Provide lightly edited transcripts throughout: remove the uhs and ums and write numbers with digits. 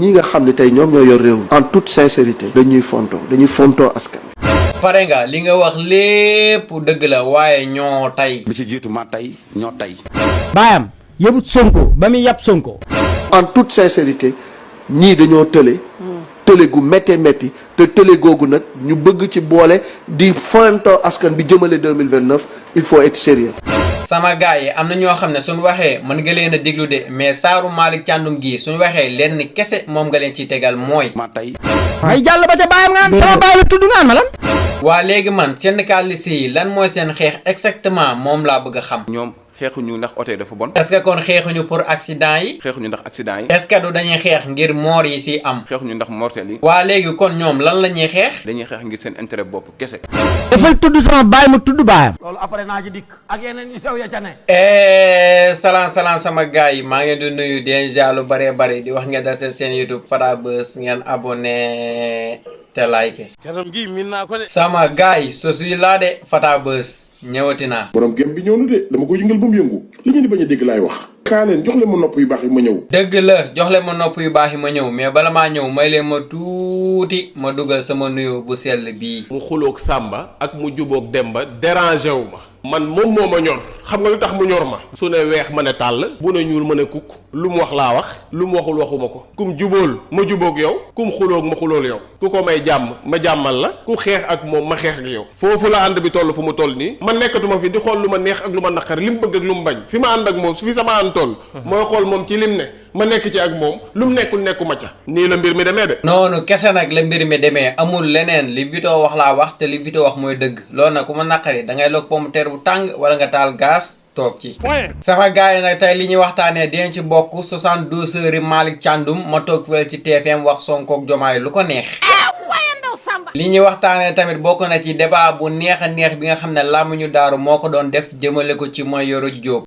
ñi nga xam ne tey ñoom ñoo yor réew mi en toute sincérité dañuy fontoo askan. pare nga li nga wax lépp dëgg la waaye ñoo tay. bi ci jiitu ma tay ñoo tay. baayam yëbut Sonko ba muy yàpp Sonko. en toute sincérité ñii dañoo tële gu métti te tële googu nag ñu bëgg ci boole di fontoo askan bi jëmale 2029 il faut être sérieux. sama gars yi am na ñoo xam ne suñu waxee mën nga leen a déglu de mais saaru Malick Thiandoum gii suñu waxee lenn kese moom nga leen ciy tegal mooy. ma tay. ay jàll ba ca baayam nga sama baay la tudd nga ma lan. waa léegi man syndicaliste yi lan mooy seen xeex exactement moom laa bëgg a xam. ñoom xeexuñu ndax oto yi dafa bon. est-ce que kon xeexuñu pour accident yi. xeexuñu ndax accident yi. est-ce que du dañuy xeex ngir moor yi si am. xeexuñu ndax mortel yi. waa léegi kon ñoom lan la ñuy xeex. dañuy xeex ngir seen intérêt bopp kese. dafay tudd sama baay mu tudd baayam. loolu après naa ci dikk ak yeneen yu sew ya ca ne. salaam sama gars yi maa ngi di nuyu déjà lu bëree bëri di wax ngeen dal seen YouTube Fata Buzz ngeen abonné te like. kanam gi miin naa ko de. sama gars yi so suy laa de Fata Buzz ñëwati naa. borom gem bi ñëw na de dama ko yëngal ba mu yëngu li ngeen di bañ a dégg laay wax. kaa leen jox leen ma nopp yu baax yi ma ñëw. dëgg la jox leen ma nopp yu baax yi ma ñëw mais bala maa ñëw may leen ma tuuti ma dugal sama nuyoo bu sell bii. mu xuloog Samba ak mu jubóog Demba dérangé wu ma. man moom moo ma ñor xam nga lu tax mu ñor ma. su ne weex ma ne tàll bu ne ñuul ma ne kukk lu mu wax laa wax lu mu waxul waxuma ko. kum jubóol ma jubóog yow kum xuloog ma xulool yow ku ko may jàmm ma jàmmal la ku xeex ak moom ma xeex ak yow. foofu la ànd bi toll fu mu toll nii. man nekkatuma fi di xool lu ma neex ak lu ma naqari li mu bëgg ak lu mu bañ fi ma ànd ak moom su fi sama ànd toll. mooy xool moom ci lim ne ma nekk ci ak moom lu mu nekkul nekkuma ca. nii la mbir mi demee de. noonu kese nag la mbir mi demee amul leneen li Vito wax laa wax te li Vito wax mooy dëgg loolu nag ku ma naqari da ngay log pomme de terre bu tàng wala nga taal gaz toog ci. sama gars yi nag tey li ñuy waxtaanee dinañ ci bokk 72 heures yi Malick Thiandoum ma toog fële ci TFM wax Sonko ak Diomaye lu ko neex. li ñuy waxtaanee tamit bokk na ci débat bu neex a neex bi nga xam ne làmmiñu daaru moo ko doon def jëmale ko ci Mayoro Diop.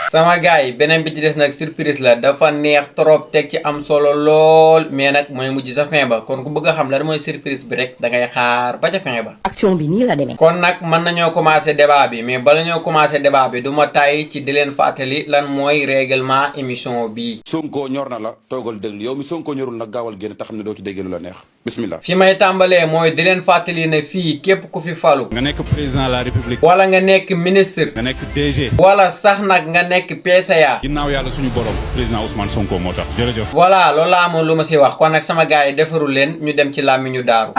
sama gars yi beneen bi ci des nag surprise la dafa neex trop teg ci am solo lool mais nag mooy mujj sa fin ba kon ku bëgg a xam lan mooy surprise bi rek da ngay xaar ba ca fin ba. action bi nii la demee. kon nag mën nañoo commencer débat bi mais bala ñoo commencer débat bi du ma tàyyi ci di leen fàttali lan mooy règlement émission bii. Sonko ñor na la toogal déglu yow mi Sonko ñorul nag gaawal génn te xam ne doo ci déggee lu la neex bismillah. fi may tàmbalee mooy di leen fàttali ne fii képp ku fi falu. nga nekk président de la république. wala nga nekk ministre. nga nekk DG. wala sax nag nga nekk PCA. ginnaaw yàlla suñu borom président Ousmane Sonko moo tax jërëjëf. voilà loolu laa amoon lu ma si wax kon nag sama gars yi defarul leen ñu dem ci làmmiñu daaru.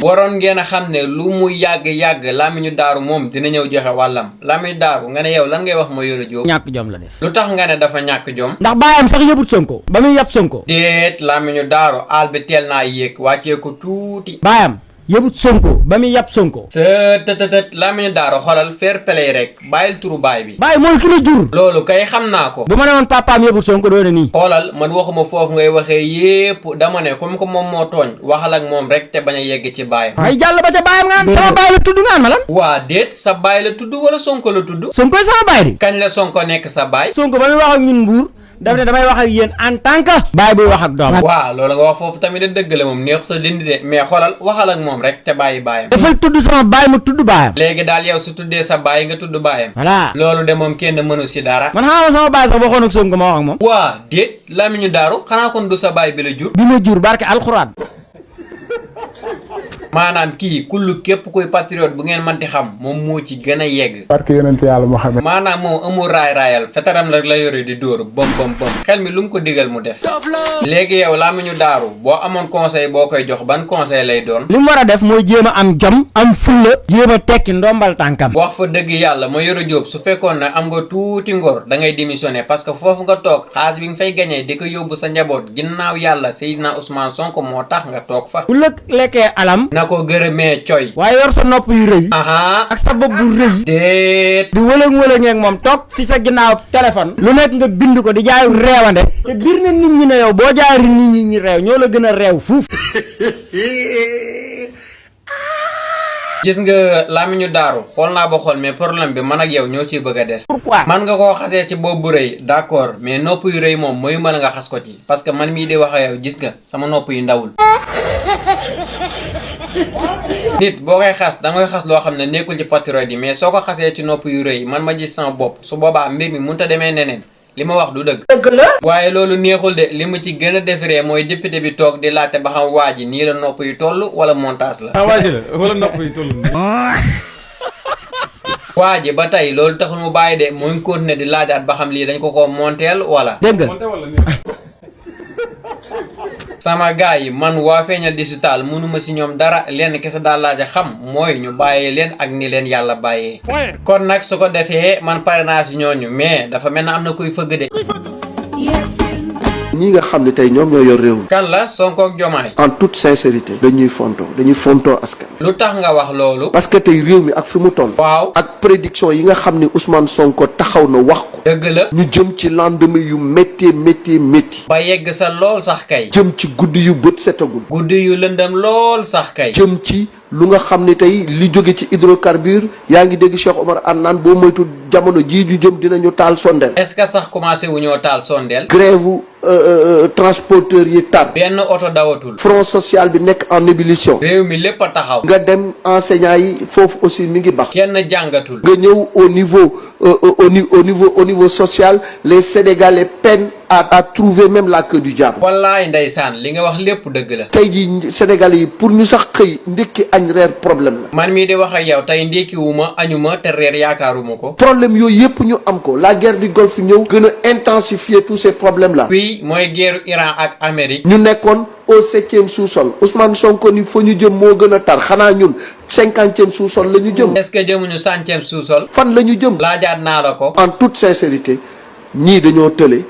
waroon ngeen a xam ne lu mu yàgg làmmiñu daaru moom dina ñëw joxe wàllam làmmiñu daaru nga ne yow lan ngay wax Mayoro Diop. ñàkk jom la def. lu tax nga ne dafa ñàkk jom. ndax baayam sax yëbut Sonko ba muy yàpp Sonko. déet làmmiñu daaru àll bi teel naa yéeg wàccee ko tuuti. baayam yëbut Sonko ba muy yàpp Sonko. tëtëtët làmmiñu daaru xoolal fair play rek bàyyil turu baay bi. baay mooy ki la jur. loolu kay xam naa ko. bu ma ne woon papaam yëbut Sonko doone nii. xoolal man waxuma foofu ngay waxee yépp dama ne comme que moom moo tooñ waxal ak moom rek te bañ a yegg ci baayam. ay jàll ba ca baayam nga sama baay la tudd nga ma lan. waa déet sa baay la tudd wala Sonko la tudd. Sonko sama baay di. kañ la Sonko nekk sa baay. Sonko ba muy wax ak ñun Mbuur daf ne damay wax ak yéen en tant que. baay buy wax ak doom. waaw loolu nga wax foofu tamit da dëgg la moom neexut a dindi de mais xoolal waxal ak moom rek te bàyyi baayam. dafay tudd sama baay mu tudd baayam. léegi daal yow su tuddee sa baay nga tudd baayam. voilà loolu de moom kenn mënu si dara. man xamaa sama baay sax waxoon ak Sonko ma wax ak moom. waa déet làmmiñu daaru xanaa kon du sa baay bi la jur. bi ma jur barke alxuraan. maanaam kii kullu képp kuy patriote bu ngeen manti xam moom moo ci gën a yegg. barke yonent yàlla Muhammad. maanaam moom amul raay-raayal fetaram la yore di dóor bom xel mi lu mu ko digal mu def. léegi yow làmmiñu daaru boo amoon conseil boo koy jox ban conseil lay doon. li mu war a def mooy jéem a am jom am fulla jéem a tekki ndombal tànkam. wax fa dëgg yàlla Mayoro Diop su fekkoon ne am nga tuuti ngor da ngay démissionner parce que foofu nga toog xaalis bi nga fay gañee di ko yóbbu sa njaboot ginnaaw yàlla Seydina Ousmane Sonko moo tax nga toog fa. bu lekkee alam. na ko gërëmee coy. waaye yor sa nopp yu rëy. ak sa bopp bu rëy. déet. di wëlëng ak moom toog ci sa ginnaaw téléphone. lu nekk nga bind ko di jaayu reewande. te biir na nit ñi ne yow boo jaari nit ñi réew ñoo la gën a réew fuuf. gis nga làmmiñu daaru xool naa ba xool mais problème bi man ak yow ñoo ciy bëgg a des. pourquoi man nga koo xasee ci bopp bu rëy d'accord mais nopp yu rëy moom mooy mën nga xas ko ci parce que man mii di wax ak yow gis nga sama nopp yu ndawul. nit boo koy xas da ngay xas loo xam ne nekkul ci patriote yi mais soo ko xasee ci nopp yu rëy man ma gis sama bopp su boobaa mbir mi mënut a demee neneen li ma wax du dëgg. dëgg la. waaye loolu neexul de li mu ci gën a defiree mooy député bi toog di laajte ba xam waa ji nii la nopp yu toll wala montage la. waa ji la wala nopp yi toll. waa ji ba tey loolu taxul mu bàyyi de mu ngi continuer di laajaat ba xam lii dañ ko monteel wala. dégg nga. sama gars yi man waa Feeñal Digital mënuma si ñoom dara lenn kese daal laaja xam mooy ñu bàyyee leen ak ni leen yàlla bàyyee. kon nag su ko defee man pare naa si ñooñu mais dafa mel na am na kuy fëgg de. ñi nga xam ne tey ñoom ñoo yor réew mi. kan la Sonko ak Diomaye. en toute sincérité dañuy fontoo askan. lu tax nga wax loolu. parce que tey réew mi ak fi mu toll. waaw ak prédiction yi nga xam ne Ousmane Sonko taxaw na wax ko. dëgg la. ñu jëm ci lendemain yu métti. ba yegg sa lool sax kay. jëm ci guddi yu bët setagul. guddi yu lëndëm lool sax kay. jëm ci lu nga xam ne tey li jóge ci hydrocarbure yaa ngi dégg Cheikh Omar Anne naan boo moytu jamono jii ju jëm dinañu taal sondeel. est-ce que sax commencé wu ñoo taal sondeel. grève transporteur yi tar. benn oto dawatul. front social bi nekk en ébullition. réew mi lépp a taxaw. nga dem enseignants yi foofu aussi mi ngi bax. kenn jàngatul. nga ñëw au niveau social les Sénégalais peinent à trouver même la queue du diable. wallaay ndeysaan li nga wax lépp dëgg la. tey jii Sénégalais yi pour ñu sax xëy ndekki añ reer problème la. man mii di wax ak yow tey ndékkiwuma añuma te reer yaakaaruma ko. problème yooyu yëpp ñu am ko la guerre du Golfe ñëw gën a intensifier tous ces problèmes là. oui mooy guerre Iran ak Amérique. ñu nekkoon au 7e sous-sol Ousmane Sonko ni fa ñu jëm moo gën a tar xanaa ñun 50e sous-sol la ñu jëm. est-ce que jëmuñu 100e sous-sol. fan la ñu jëm. laajaat naa la ko. en toute sincérité ñii dañoo tële.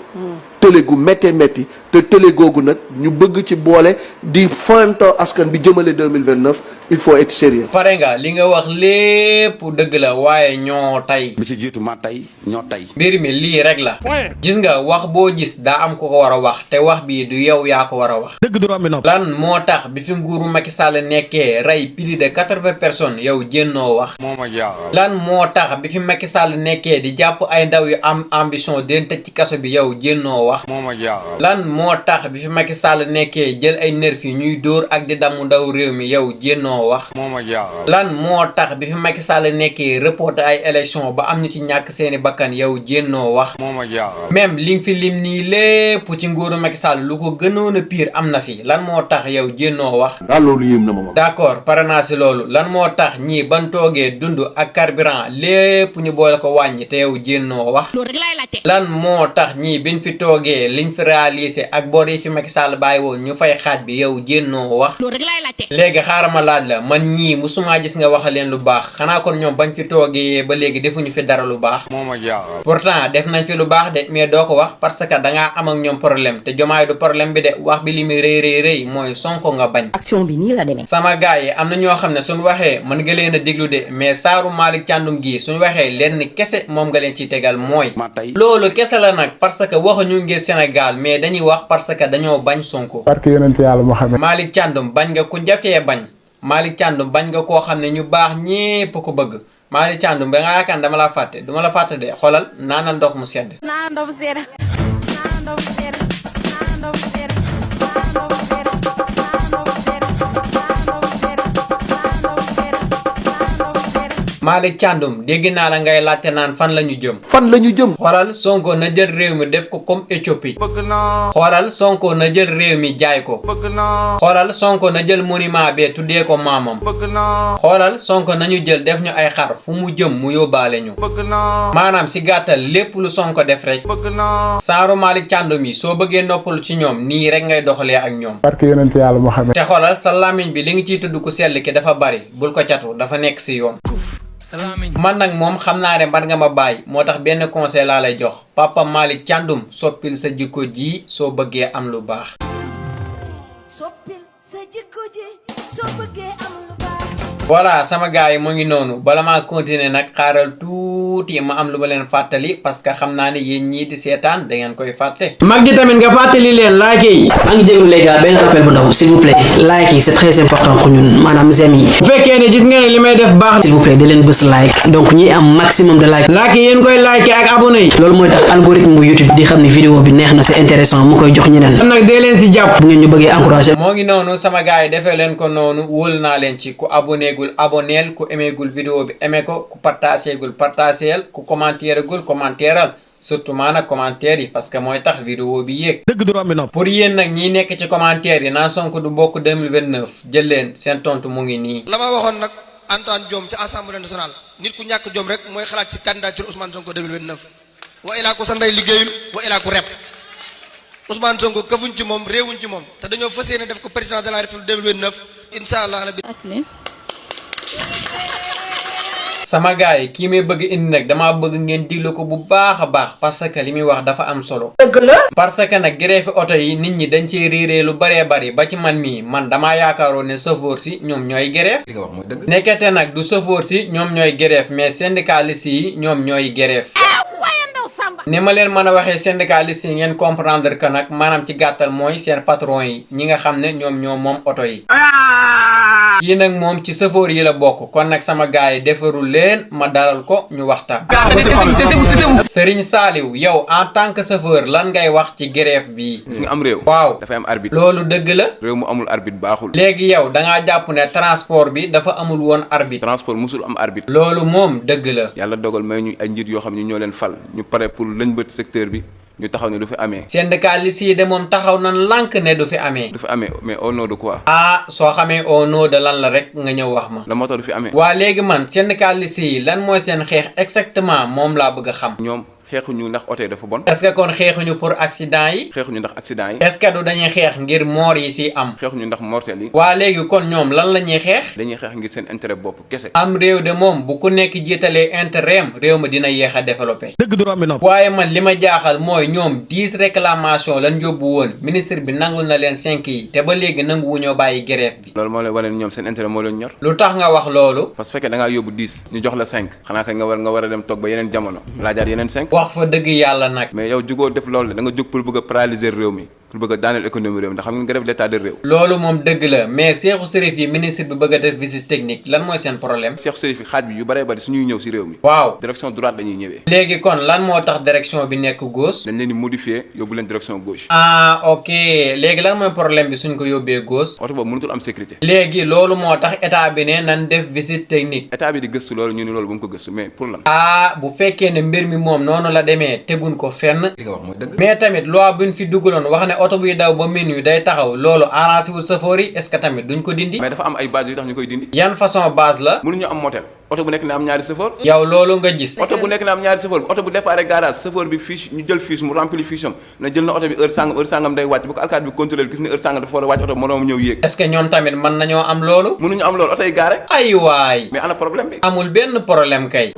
tële gu métti te tële googu nag ñu bëgg ci boole di fontoo askan bi jëmale 2029 il faut être sérieux. pare nga li nga wax lépp dëgg la waaye ñoo tay. bi ci jiitu ma tay ñoo tay. mbir mi lii rek la. gis nga wax boo gis daa am ko war a wax te wax bii du yow yaa ko war a wax. dëgg du romb nopp. lan moo tax bi fi nguuru Macky Sall nekkee rey plus de 80 personnes yow jénnoo wax. moo ma jaaxal. lan moo tax bi fi Macky Sall nekkee di jàpp ay ndaw yu am ambition di leen tëj ci kaso bi yow jénnoo wax. moo ma jaaxal. lan moo tax bi fi Macky Sall nekkee jël ay nervi ñuy dóor ak di damu ndaw réew mi yow jénnoo wax. moo ma jaaxal. lan moo tax bi fi Macky Sall nekkee reporté ay élection ba am ñu ci ñàkk seeni bakkan yow jénnoo wax. moo ma jaaxal. même li nga fi lim nii lépp ci nguuru Macky Sall lu ko gënoon a pire am na fi lan moo tax yow jénnoo wax. daal loolu yéem na ma moom. d'accord pare naa si loolu lan moo tax ñii ban toogee dund ak carburant lépp ñu boole ko wàññi te yow jénnoo wax. loolu rek laay laajte. lan moo tax ñii biñ fi toogee liñ fi réalisé ak bor yi fi Macky Sall bàyyi woon ñu fay xaaj bi yow jénnoo wax. loolu rek laay laajte. léegi xaaral ma laaj la man ñii musuma gis nga wax leen lu baax xanaa kon ñoom bañ fi toogee ba léegi defuñu fi dara lu baax. moo ma jaaxal. pourtant def nañ fi lu baax de mais doo ko wax parce que dangaa am ak ñoom problème te Diomaye du problème bi de wax bi li muy rëy mooy Sonko nga bañ. action bi nii la demee. sama gars yi am na ñoo xam ne suñ waxee mën nga leen a déglu de mais saaru Malick Thiandoum gii suñ waxee lenn kese moom nga leen ciy tegal mooy. ma tay loolu kese la nag parce que waxuñu ngir Sénégal mais dañuy wax parce que dañoo bañ Sonko. barke yonent yàlla Muhammad. Malick Thiandoum bañ nga ku jafee bañ Malick Thiandoum bañ nga koo xam ne ñu baax ñépp ko bëgg Malick Thiandoum ba nga yaakaar dama la fàtte duma la fàtte de xoolal naana ndox mu sedd. naa ndox mu sedd. Malick Thiandoum dégg naa la ngay laajte naan fan la ñu jëm. fan la ñu jëm. xoolal Sonko na jël réew mi def ko comme Éthiopie. bëgg naa. xoolal Sonko na jël réew mi jaay ko. bëgg naa. xoolal Sonko na jël monument bee tuddee ko maamam. bëgg naa. xoolal Sonko nañu jël def ñu ay xar fu mu jëm mu yóbbaale ñu. bëgg naa. maanaam si gàttal lépp lu Sonko def rek. bëgg naa. saaru Malick Thiandoum yi soo bëggee noppalu ci ñoom nii rek ngay doxalee ak ñoom. barke yonent yàlla Muhammad. te xoolal sa làmmiñ bi li nga ciy tudd ku sell ki dafa bari bul ko catu dafa nekk si yoon. man nag moom xam naa ne mbar nga ma bàyyi moo tax benn conseil laa lay jox Papa Malick Thiandoum soppil sa jikko ji soo bëggee am lu baax. soppil sa jikko ji soo bëggee am lu baax. voilà sama gars yi mu ngi noonu bala maa continuer nag xaaral tuuti ma am lu ma leen fàttali parce que xam naa ne yéen ñii di seetaan da ngeen koy fàtte. mag ji tamit nga fàttali leen like yi. maa ngi jégalu les gars benn rappel bu ndaw s'il vous plaît like yi c'est très important pour ñun maanaam j'aime yi. bu fekkee ne gis nga ne li may def baax. s'il vous plaît di leen bës like donc ñi am maximum de like. like yi yéen koy like ak abonné yi. loolu mooy tax algorithme bu YouTube di xam ne vidéo bi neex na c'est intéressant mu koy jox ñeneen. kon nag dee leen si jàpp. bu ngeen ñu bëggee encourager. moo ngi noonu sama gars yi defee leen ko noonu wóolu naa leen ci ku abonné gul abonneel ku aimé gul vidéo bi aimé ko ku partagé gul partagéel ku commentaire gul commentaire surtout maanaam commentaire yi parce que mooy tax vidéo bi yéeg. dëgg du rombi nopp. pour yéen nag ñi nekk ci commentaire yi naan Sonko du bokk 2029 jël leen seen tontu mu ngi nii. la ma waxoon nag Antoine Diome ci assemblée nationale nit ku ñàkk jom rek mooy xalaat ci candidature Ousmane Sonko 2029 wa ilaa ko sa ndey liggéeyul wa ilaa ko rep Ousmane Sonko këfuñ ci moom réewuñ ci moom te dañoo fas yéene def ko président de la république 2029 incha allah rabbi. sama gars yi kii may bëgg indi nag damaa bëgg ngeen diglu ko bu baax a baax parce que li muy wax dafa am solo. dëgg la. parce que nag greffe oto yi nit ñi dañ cee riiree lu bëree bëri ba ci man mii man damaa yaakaaroon ne chauffeur si ñoom ñooy greffe. li nga wax mooy dëgg. nekkete nag du chauffeur si ñoom ñooy greffe mais syndicaliste yi ñoom ñooy greffe. ni ma leen mën a waxee syndicaliste yi ngeen comprendre que nag maanaam ci gàttal mooy seen patron yi ñi nga xam ne ñoom ñoo moom oto yi. kii nag moom ci chauffeur yi la bokk kon nag sama gars yi defarul leen ma dalal ko ñu waxtaan. Serigne Saliou yow en tant que chauffeur lan ngay wax ci grève bi. gis nga am réew. waaw dafay am arbitre. loolu dëgg la. réew mu amul arbitre baaxul. léegi yow da ngaa jàpp ne transport bi dafa amul woon arbitre. transport musul am arbitre. loolu moom dëgg la. yàlla dogal may ñu ay njiit yoo xam ne ñoo leen fal ñu pare pour lëñbët secteur bi ñu taxaw ne du fi amee. syndicaliste yi de moom taxaw nan lànk ne du fi amee. du fi amee mais au nom de quoi. ah soo xamee au nom de lan la rek nga ñëw wax ma. la moo tax du fi amee. waa léegi man syndicaliste yi lan mooy seen xeex exactement moom laa bëgg a xam. ñoom xeexuñu ndax oto yi dafa bon. est-ce que kon xeexuñu pour accident yi. xeexuñu ndax accident yi. est-ce que du dañuy xeex ngir moor yi si am. xeexuñu ndax mortel yi. waa léegi kon ñoom lan la ñuy xeex. dañuy xeex ngir seen intérêt bopp kese. am réew de moom bu ku nekk jiitalee intérêt am réew ma dina yéex a développé. dëgg du rombi nopp. waaye man li ma jaaxal mooy ñoom 10 réclamations lan yóbbu woon ministre bi nangul na leen 5 yi te ba léegi nangu wu ñoo bàyyi grève bi. loolu moo leen wane ñoom seen intérêt moo leen ñor. lu tax nga wax loolu. parce que fekkee da ngaa yóbbu 10 ñu jox la 5 xanaa kay nga war a dem toog ba yeneen jamono laajaat yeneen 5. wax fa dëgg yàlla nag. mais yow jugoo def loolu da nga jóg pour bëgg a paralyser réew mi pour bëgg a daaneel économie réew mi ndax xam nga grève d'état de réew. loolu moom dëgg la mais Cheikhou Chérif yi ministre bi bëgg a def visite technique lan mooy seen problème. Cheikhou Chérif yi xaaj bi yu bëree bëri suñuy ñëw si réew mi. waaw direction droite dañuy ñëwee. léegi kon lan moo tax direction bi nekk gauche. dañ leen di modifier yóbbu leen direction gauche. ah ok léegi lan mooy problème bi suñ ko yóbbee gauche. oto boobu mënutul am sécurité. léegi loolu moo tax état bi ne nan def visite technique. état bi di gëstu loolu ñu ni loolu bu mu ko gëstu mais pour lan. ah bu fekkee ne mbir mi moom noonu la demee teguñ ko fenn. li nga wax mooy dëgg. mais tamit loi buñ fi dugaloon wax ne oto buy daw ba minuit day taxaw loolu arrangé wul chauffeur yi est-ce que tamit duñ ko dindi. mais dafa am ay base yu tax ñu koy dindi. yan façon base la. mënuñu am motel. oto bu nekk ne am ñaari chauffeur. yow loolu nga gis. oto bu nekk ne am ñaari chauffeur oto bu départ garage chauffeur bi fiche ñu jël fiche mu rempli fiche am ne jël na oto bi heure sangam day wàcc bu ko alkaati bi contrôler gis ne heure sangam dafa war a wàcc oto bi moroom ñëw yéeg. est-ce que ñoom tamit mën nañoo am loolu. mënuñu am loolu oto yi gaare. ay waay. mais ana problème bi. amul benn problème kay.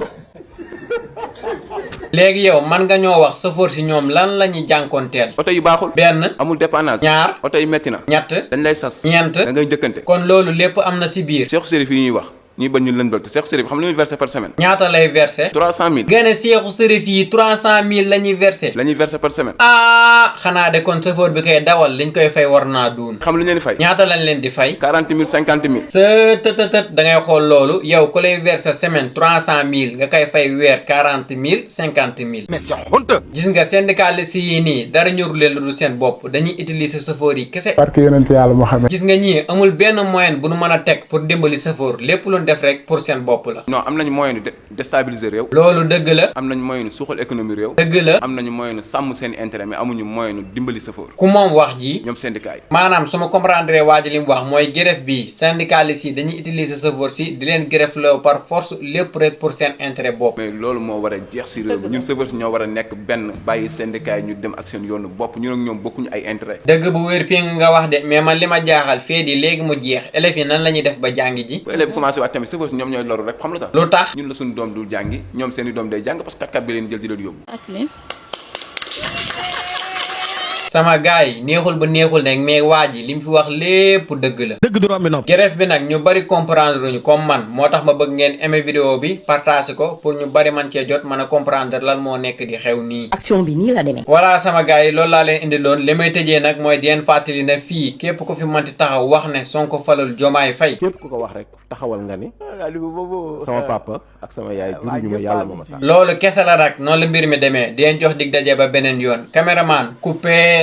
léegi yow man nga ñoo wax chauffeur si ñoom lan la ñuy jànkoonteel. oto yi baaxul. benn. amul dépannage. ñaar. oto yi metti na. ñett. dañ lay sas. ñeent. da ngay njëkkante. kon loolu lépp am na si biir. Cheikhou Chérif yi ñuy wax ñuy bañ ñu leen bëgg Cheikhou Chérif xam nga lu muy versé par semaine. ñaata lay versé. 300000. gën a Cheikhou Chérif yi 300000 la ñuy versé. la ñuy versé par semaine. ah xanaa de kon chauffeur bi koy dawal liñ koy fay war naa duun. xam lu ñu leen di fay. ñaata lañ leen di fay. 40000 50000. sa tëtëtët da ngay xool loolu yow ku lay versé semaine 300000 nga koy fay weer 40000 50000. mais c'est honte. gis nga syndicaliste yi nii dara ñoru leen lu dul seen bopp dañuy utiliser chauffeur yi kese. parce que yonent yàlla Muhammad. gis nga ñii amul benn moyen bu nu mën a teg pour dimbali chauffeur lépp lu ñu def rek pour seen bopp la. non am nañu moyen de déstabiliser réew. loolu dëgg la. am nañu moyen suuxal économie réew. dëgg la. am nañu moyen sàmm seen intérêt mais amuñu moyen dimbali chauffeur. ku moom wax ji. ñoom syndicat yi. maanaam su ma comprendre waa ji li mu wax mooy grève bi syndicaliste yi dañuy utiliser chauffeur si di leen grève la par force lépp rek pour seen intérêt bopp. mais loolu moo war a jeex si réew mi ñun chauffeur si ñoo war a nekk benn bàyyi syndicat yi ñu dem ak seen yoonu bopp ñun ak ñoom bokkuñu ay intérêt. dëgg bu wér ping nga wax de mais man li ma jaaxal fee di léegi mu jeex élèves yi nan la ñuy def ba jàngi ji. bu élèves commencé waat tamit chauffeur si ñoom ñooy loru rek xam lu tax. lu tax ñun la suñu doom dul jàngi ñoom seen i doom day jàng parce que kat bi leen jël di leen yóbbu. sama gars yi neexul ba neexul nag mais waa ji li mu fi wax lépp dëgg la. dëgg du rombi nopp. grève bi nag ñu bari comprendre ñu comme man moo tax ma bëgg ngeen aimer vidéo bi partager ko pour ñu bari man cee jot mën a comprendre lan moo nekk di xew nii. action bi nii la demee. voilà sama gars yi loolu laa leen indiloon li may tëjee nag mooy di leen fàttali ne fii képp ku fi mënti taxaw wax ne Sonko falul Diomaye Faye. képp ku ko wax rek taxawal nga ni sama papa ak sama yaay juruñu ma yàlla ma sax. loolu kese la nag noonu la mbir mi demee di leen jox dig daje ba beneen yoon caméraman coupé.